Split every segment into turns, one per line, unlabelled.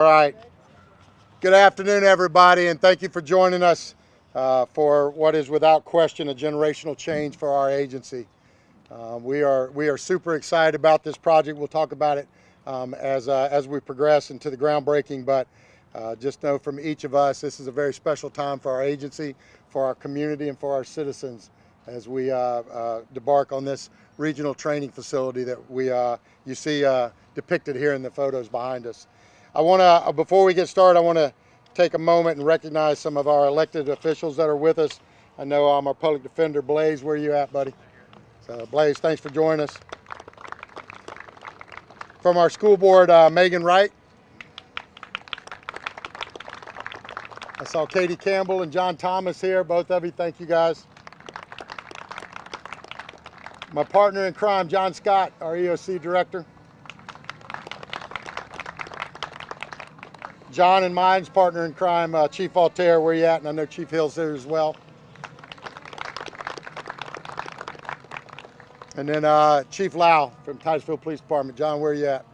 All right. Good afternoon, everybody, and thank you for joining us for what is without question a generational change for our agency. We are super excited about this project. We'll talk about it as we progress into the groundbreaking, but just know from each of us, this is a very special time for our agency, for our community, and for our citizens as we debark on this regional training facility that you see depicted here in the photos behind us. Before we get started, I want to take a moment and recognize some of our elected officials that are with us. I know our public defender, Blaze. Where are you at, buddy? So, Blaze, thanks for joining us. From our school board, Megan Wright. I saw Katie Campbell and John Thomas here. Both of you, thank you guys. My partner in crime, John Scott, our EOC director. John and mine's partner in crime, Chief Altair, where you at? And I know Chief Hill's there as well. And then Chief Lau from Titusville Police Department. John, where are you at?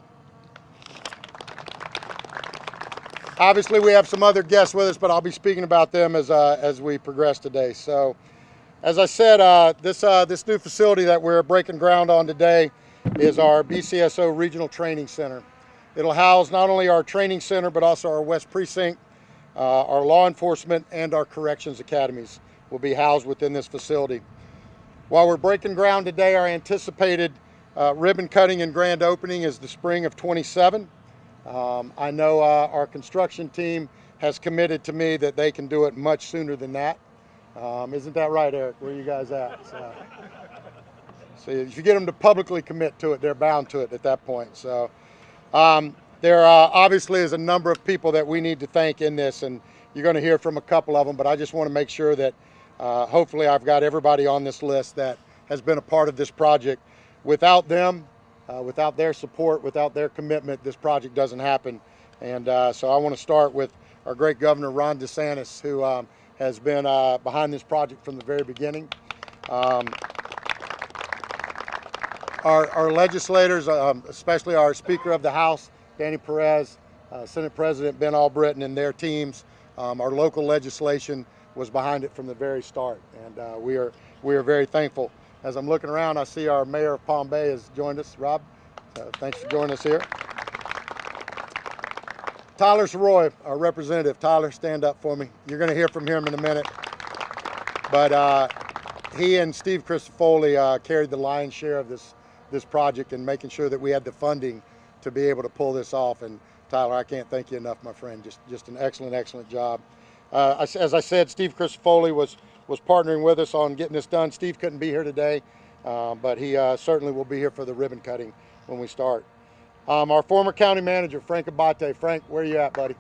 Obviously, we have some other guests with us, but I'll be speaking about them as we progress today. So, as I said, this new facility that we're breaking ground on today is our BCSO Regional Training Center. It'll house not only our training center, but also our West Precinct, our law enforcement, and our corrections academies will be housed within this facility. While we're breaking ground today, our anticipated ribbon cutting and grand opening is the spring of '27. I know our construction team has committed to me that they can do it much sooner than that. Isn't that right, Eric? Where are you guys at? So if you get them to publicly commit to it, they're bound to it at that point. So there obviously is a number of people that we need to thank in this, and you're going to hear from a couple of them, but I just want to make sure that hopefully I've got everybody on this list that has been a part of this project. Without them, without their support, without their commitment, this project doesn't happen. And so I want to start with our great Governor, Ron DeSantis, who has been behind this project from the very beginning. Our legislators, especially our Speaker of the House, Danny Perez, Senate President Ben Albritton and their teams, our local legislation was behind it from the very start, and we are very thankful. As I'm looking around, I see our Mayor of Palm Bay has joined us, Rob. Thanks for joining us here. Tyler Soroy, our representative. Tyler, stand up for me. You're going to hear from him in a minute. But he and Steve Christofoli carried the lion's share of this project and making sure that we had the funding to be able to pull this off. And Tyler, I can't thank you enough, my friend. Just an excellent job. As I said, Steve Christofoli was partnering with us on getting this done. Steve couldn't be here today, but he certainly will be here for the ribbon cutting when we start. Our former county manager, Frank Abate. Frank, where are you at, buddy?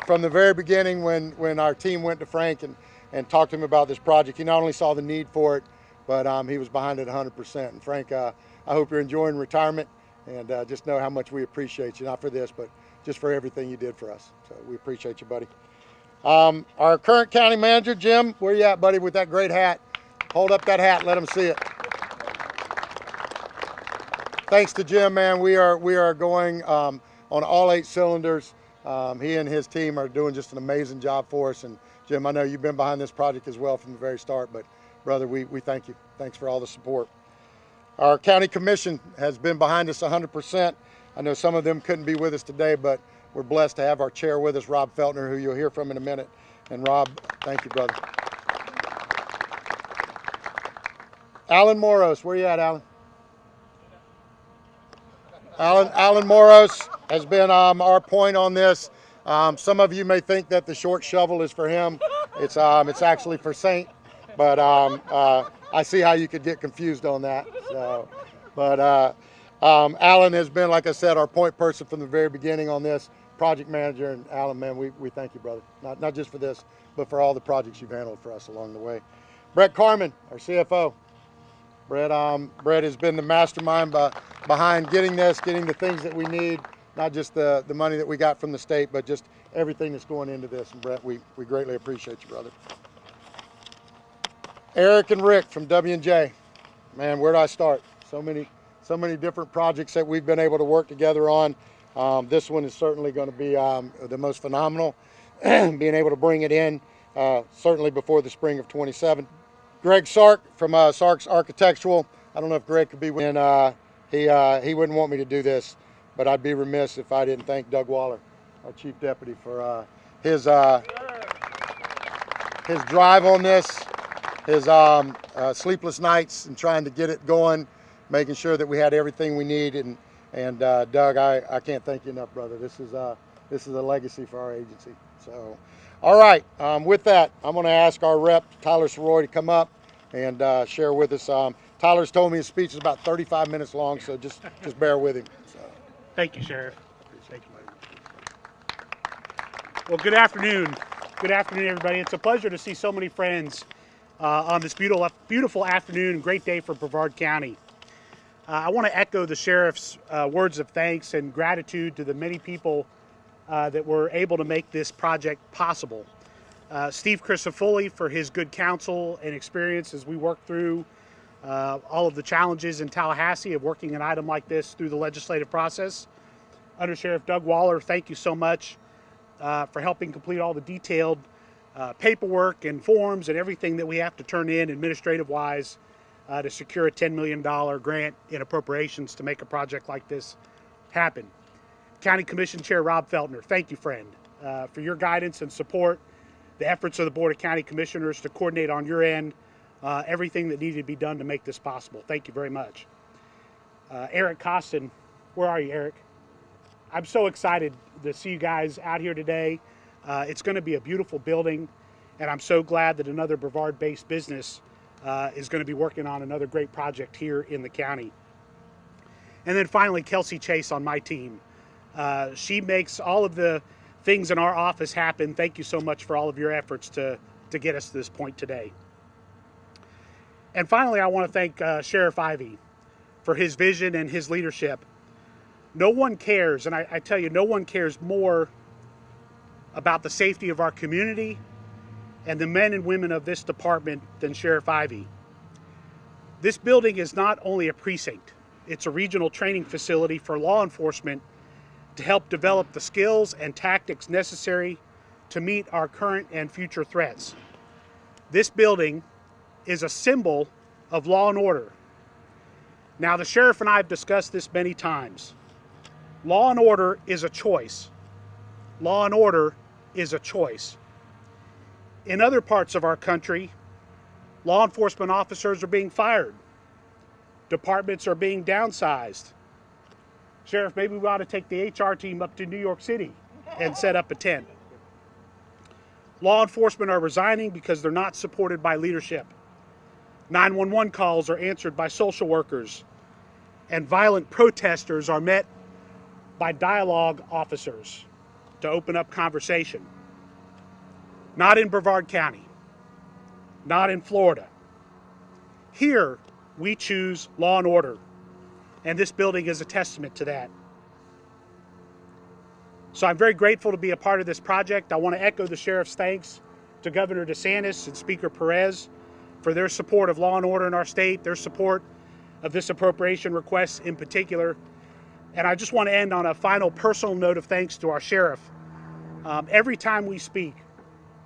From the very beginning, when our team went to Frank and talked to him about this project, he not only saw the need for it, but he was behind it 100%. And Frank, I hope you're enjoying retirement, and just know how much we appreciate you, not for this, but just for everything you did for us. So we appreciate you, buddy. Our current county manager, Jim, where you at, buddy, with that great hat? Hold up that hat, let them see it. Thanks to Jim, man, we are going on all 8 cylinders. He and his team are doing just an amazing job for us. And Jim, I know you've been behind this project as well from the very start, but brother, we thank you. Thanks for all the support. Our county commission has been behind us 100%. I know some of them couldn't be with us today, but we're blessed to have our chair with us, Rob Feltner, who you'll hear from in a minute. And Rob, thank you, brother. Alan Moros, where you at, Alan? Alan Moros has been our point on this. Some of you may think that the short shovel is for him. It's actually for Saint, but I see how you could get confused on that. So, but Alan has been, like I said, our point person from the very beginning on this, project manager. And Alan, man, we thank you, brother. Not just for this, but for all the projects you've handled for us along the way. Brett Carmen, our CFO. Brett has been the mastermind behind getting the things that we need, not just the money that we got from the state, but just everything that's going into this. And Brett, we greatly appreciate you, brother. Eric and Rick from W&J. Man, where do I start? So so many different projects that we've been able to work together on. This one is certainly going to be the most phenomenal, being able to bring it in certainly before the spring of 27. Greg Sark from Sark's Architectural. I don't know if Greg could be with me, and he wouldn't want me to do this, but I'd be remiss if I didn't thank Doug Waller, our Chief Deputy, for his drive on this, his sleepless nights and trying to get it going, making sure that we had everything we need. And Doug, I can't thank you enough, brother. This is a legacy for our agency. So, all right. With that, I'm going to ask our rep, Tyler Soroy, to come up and share with us. Tyler's told me his speech is about 35 minutes long, so just bear with him. So.
Thank you, Sheriff. Thank you. Well, good afternoon. Good afternoon, everybody. It's a pleasure to see so many friends on this beautiful afternoon. Great day for Brevard County. I want to echo the Sheriff's words of thanks and gratitude to the many people that were able to make this project possible. Steve Crisafulli for his good counsel and experience as we work through all of the challenges in Tallahassee of working an item like this through the legislative process. Under Sheriff Doug Waller, thank you so much for helping complete all the detailed paperwork and forms and everything that we have to turn in administrative-wise to secure a $10 million grant in appropriations to make a project like this happen. County Commission Chair Rob Feltner, thank you, friend, for your guidance and support, the efforts of the Board of County Commissioners to coordinate on your end everything that needed to be done to make this possible. Thank you very much. Eric Costin, where are you, Eric? I'm so excited to see you guys out here today. It's going to be a beautiful building, and I'm so glad that another Brevard-based business is going to be working on another great project here in the county. And then finally, Kelsey Chase on my team. She makes all of the things in our office happen. Thank you so much for all of your efforts to get us to this point today. And finally, I want to thank Sheriff Ivey for his vision and his leadership. No one cares, and I tell you, no one cares more about the safety of our community and the men and women of this department than Sheriff Ivey. This building is not only a precinct, it's a regional training facility for law enforcement to help develop the skills and tactics necessary to meet our current and future threats. This building is a symbol of law and order. Now, the sheriff and I have discussed this many times. Law and order is a choice. Law and order is a choice. In other parts of our country, law enforcement officers are being fired. Departments are being downsized. Sheriff, maybe we ought to take the HR team up to New York City and set up a tent. Law enforcement are resigning because they're not supported by leadership. 911 calls are answered by social workers, and violent protesters are met by dialogue officers to open up conversation. Not in Brevard County, not in Florida. Here, we choose law and order, and this building is a testament to that. So I'm very grateful to be a part of this project. I want to echo the Sheriff's thanks to Governor DeSantis and Speaker Perez for their support of law and order in our state, their support of this appropriation request in particular. And I just want to end on a final personal note of thanks to our sheriff. Every time we speak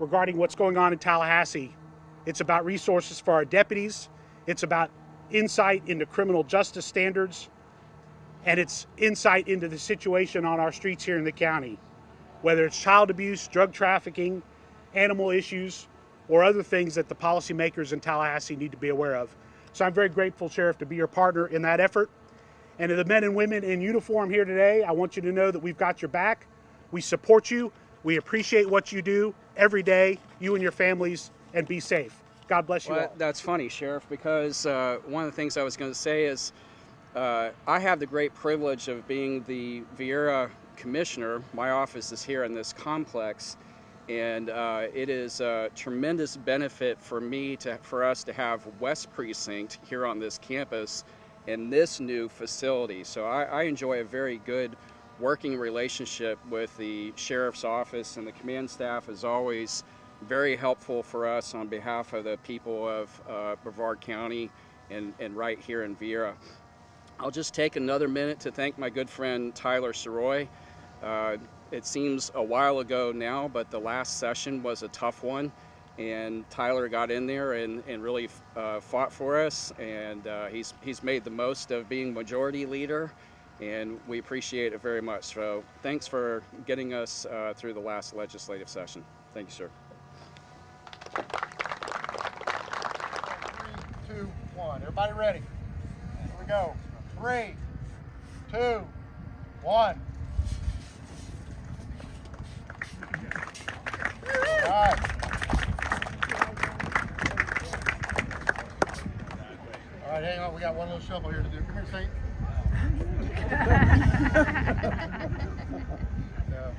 regarding what's going on in Tallahassee, it's about resources for our deputies, it's about insight into criminal justice standards, and it's insight into the situation on our streets here in the county, whether it's child abuse, drug trafficking, animal issues, or other things that the policymakers in Tallahassee need to be aware of. So I'm very grateful, Sheriff, to be your partner in that effort. And to the men and women in uniform here today, I want you to know that we've got your back. We support you. We appreciate what you do every day, you and your families, and be safe. God bless you all.
That's funny, Sheriff, because one of the things I was going to say is I have the great privilege of being the Viera commissioner. My office is here in this complex, and it is a tremendous benefit for us to have West Precinct here on this campus in this new facility. So I enjoy a very good working relationship with the Sheriff's Office, and the command staff is always very helpful for us on behalf of the people of Brevard County and right here in Viera. I'll just take another minute to thank my good friend Tyler Soroy. It seems a while ago now, but the last session was a tough one, and Tyler got in there and really fought for us, and he's made the most of being majority leader, and we appreciate it very much. So thanks for getting us through the last legislative session. Thank you, sir.
3, 2, 1. Everybody ready? Here we go. 3, 2, 1. All right. All right, hang on. We got one little shuffle here to do. Come here, Saint. So,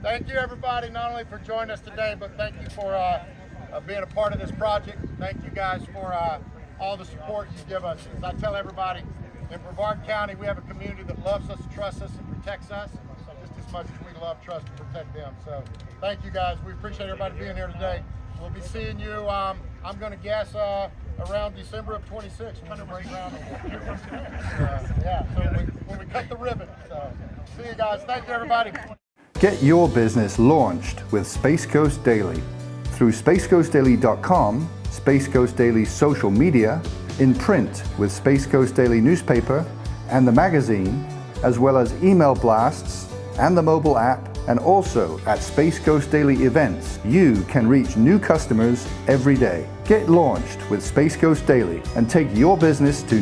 thank you, everybody, not only for joining us today, but thank you for being a part of this project. Thank you guys for all the support you give us. As I tell everybody, in Brevard County, we have a community that loves us, trusts us, and protects us just as much as we love, trust, and protect them. So thank you guys. We appreciate everybody being here today. We'll be seeing you, I'm going to guess, around December of 26. When we break ground. Yeah, so when we cut the ribbon. So see you guys. Thank you, everybody.
Get your business launched with Space Coast Daily through spacecoastdaily.com, Space Coast Daily social media, in print with Space Coast Daily newspaper and the magazine, as well as email blasts and the mobile app, and also at Space Coast Daily events. You can reach new customers every day. Get launched with Space Coast Daily and take your business to